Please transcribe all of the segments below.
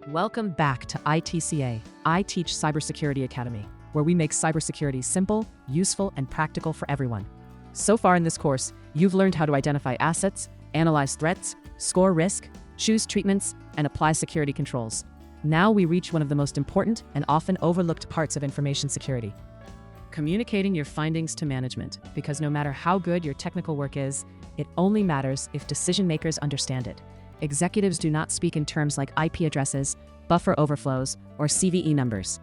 Welcome back to iTCA, iTeachCybersecurity Academy, where we make cybersecurity simple, useful, and practical for everyone. So far in this course, you've learned how to identify assets, analyze threats, score risk, choose treatments, and apply security controls. Now we reach one of the most important and often overlooked parts of information security: communicating your findings to management, because no matter how good your technical work is, it only matters if decision makers understand it. Executives do not speak in terms like IP addresses, buffer overflows, or CVE numbers.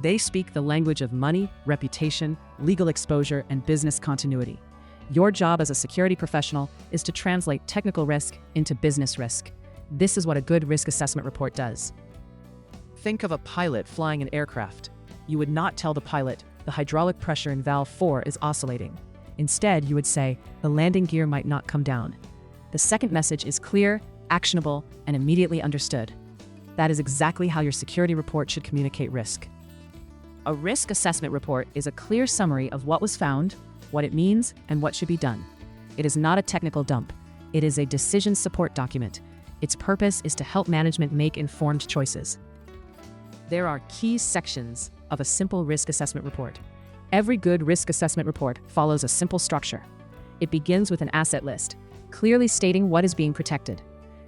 They speak the language of money, reputation, legal exposure, and business continuity. Your job as a security professional is to translate technical risk into business risk. This is what a good risk assessment report does. Think of a pilot flying an aircraft. You would not tell the pilot, the hydraulic pressure in valve 4 is oscillating. Instead, you would say, the landing gear might not come down. The second message is clear, actionable, and immediately understood. That is exactly how your security report should communicate risk. A risk assessment report is a clear summary of what was found, what it means, and what should be done. It is not a technical dump. It is a decision support document. Its purpose is to help management make informed choices. There are key sections of a simple risk assessment report. Every good risk assessment report follows a simple structure. It begins with an asset list, clearly stating what is being protected.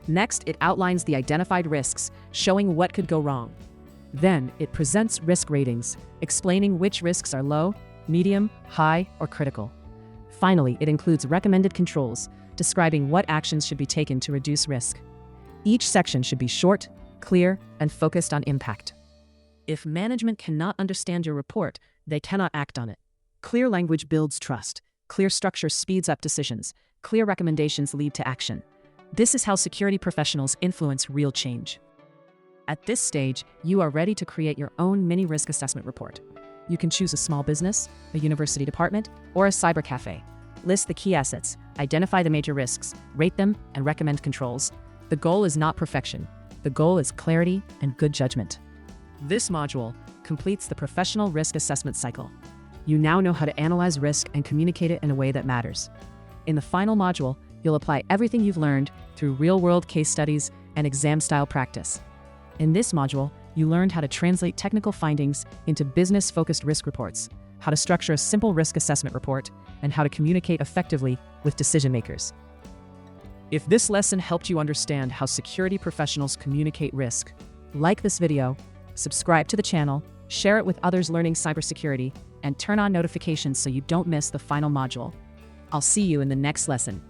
Next, it outlines the identified risks, showing what could go wrong. Then, it presents risk ratings, explaining which risks are low, medium, high, or critical. Finally, it includes recommended controls, describing what actions should be taken to reduce risk. Each section should be short, clear, and focused on impact. If management cannot understand your report, they cannot act on it. Clear language builds trust. Clear structure speeds up decisions. Clear recommendations lead to action. This is how security professionals influence real change. At this stage, you are ready to create your own mini risk assessment report. You can choose a small business, a university department, or a cyber cafe. List the key assets, identify the major risks, rate them, and recommend controls. The goal is not perfection. The goal is clarity and good judgment. This module completes the professional risk assessment cycle. You now know how to analyze risk and communicate it in a way that matters. In the final module, you'll apply everything you've learned through real-world case studies and exam-style practice. In this module, you learned how to translate technical findings into business-focused risk reports, how to structure a simple risk assessment report, and how to communicate effectively with decision-makers. If this lesson helped you understand how security professionals communicate risk, like this video, subscribe to the channel, share it with others learning cybersecurity, and turn on notifications so you don't miss the final module. I'll see you in the next lesson.